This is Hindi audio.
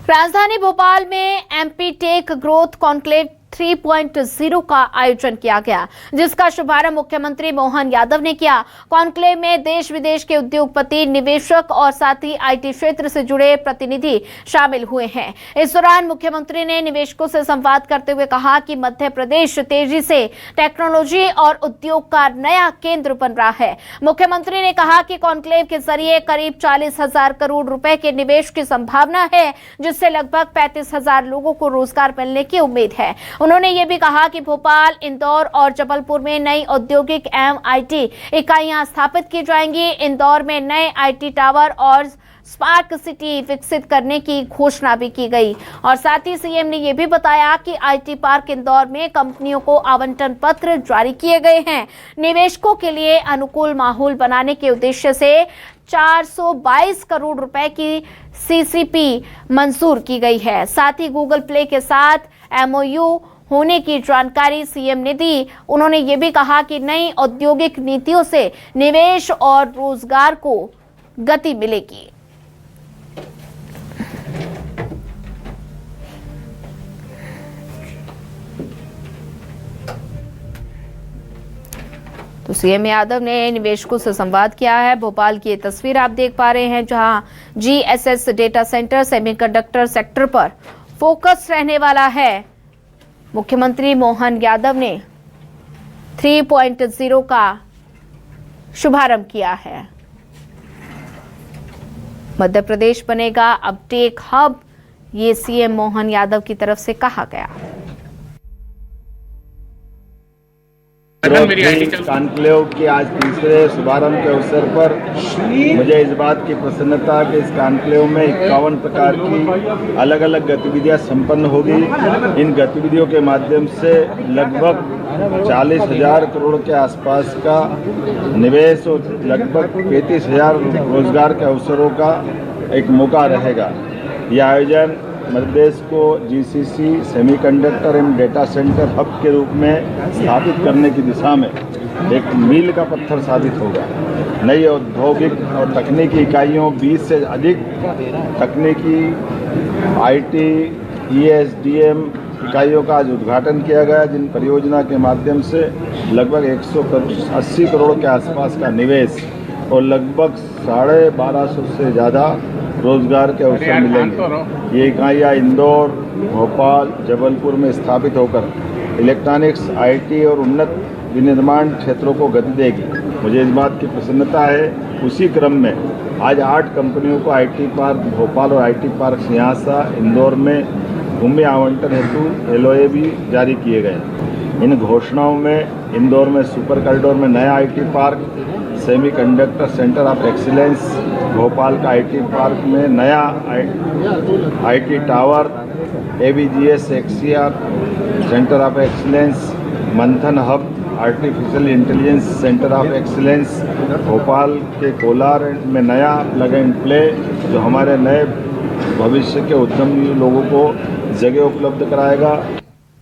राजधानी भोपाल में एमपी टेक ग्रोथ कॉन्क्लेव 3.0 का आयोजन किया गया, जिसका शुभारंभ मुख्यमंत्री मोहन यादव ने किया। कॉन्क्लेव में देश विदेश के उद्योगपति, निवेशक और साथ ही आईटी क्षेत्र से जुड़े प्रतिनिधि शामिल हुए हैं। इस दौरान मुख्यमंत्री ने निवेशकों से संवाद करते हुए कहा कि मध्य प्रदेश तेजी से टेक्नोलॉजी और उद्योग का नया केंद्र बन रहा है। मुख्यमंत्री ने कहा कि कॉन्क्लेव के जरिए करीब 40,000 करोड़ रुपए के निवेश की संभावना है, जिससे लगभग 35,000 लोगों को रोजगार मिलने की उम्मीद है। उन्होंने ये भी कहा कि भोपाल, इंदौर और जबलपुर में नई औद्योगिक एवं आईटी इकाइयां स्थापित की जाएंगी। इंदौर में नए आईटी टावर और स्पार्क सिटी विकसित करने की घोषणा भी की गई। और साथ ही सीएम ने यह भी बताया कि आईटी पार्क इंदौर में कंपनियों को आवंटन पत्र जारी किए गए हैं। निवेशकों के लिए अनुकूल माहौल बनाने के उद्देश्य से 422 करोड़ रुपए की सीसीपी मंजूर की गई है। साथ ही गूगल प्ले के साथ एमओयू होने की जानकारी सीएम ने दी। उन्होंने ये भी कहा कि नई औद्योगिक नीतियों से निवेश और रोजगार को गति मिलेगी। तो सीएम यादव ने निवेशकों से संवाद किया है। भोपाल की ये तस्वीर आप देख पा रहे हैं, जहां GSS data centre semiconductor sector पर फोकस रहने वाला है। मुख्यमंत्री मोहन यादव ने 3.0 का शुभारंभ किया है। मध्य प्रदेश बनेगा अब टेक हब, ये सीएम मोहन यादव की तरफ से कहा गया। कॉन्क्लेव के आज तीसरे शुभारंभ के अवसर पर मुझे इस बात की प्रसन्नता कि इस कॉन्क्लेव में 51 प्रकार की अलग अलग गतिविधियां संपन्न होगी। इन गतिविधियों के माध्यम से लगभग 40,000 करोड़ के आसपास का निवेश और लगभग 35,000 रोजगार के अवसरों का एक मौका रहेगा। यह आयोजन मध्य प्रदेश को GCC semiconductor and data centre hub के रूप में स्थापित करने की दिशा में एक मील का पत्थर साबित होगा। नई औद्योगिक और तकनीकी इकाइयों 20 से अधिक तकनीकी आईटी ईएसडीएम इकाइयों का आज उद्घाटन किया गया, जिन परियोजना के माध्यम से लगभग 180 करोड़ के आसपास का निवेश और लगभग 1250 से ज़्यादा रोजगार के अवसर मिलेंगे। ये इकाइयाँ इंदौर, भोपाल, जबलपुर में स्थापित होकर इलेक्ट्रॉनिक्स, आईटी और उन्नत विनिर्माण क्षेत्रों को गति देगी। मुझे इस बात की प्रसन्नता है। उसी क्रम में आज 8 कंपनियों को आईटी पार्क भोपाल और आईटी पार्क सिंहासा इंदौर में भूमि आवंटन हेतु एलओए भी जारी किए गए। इन घोषणाओं में इंदौर में सुपर कॉरिडोर में नया IT park, semiconductor centre of excellence, Bhopal का आईटी पार्क में नया IT tower, ABGS XR centre of excellence, Manthan hub artificial intelligence centre of excellence, Bhopal के कोलार में नया प्लग एंड प्ले जो हमारे नए भविष्य के उद्यमी लोगों को जगह उपलब्ध कराएगा।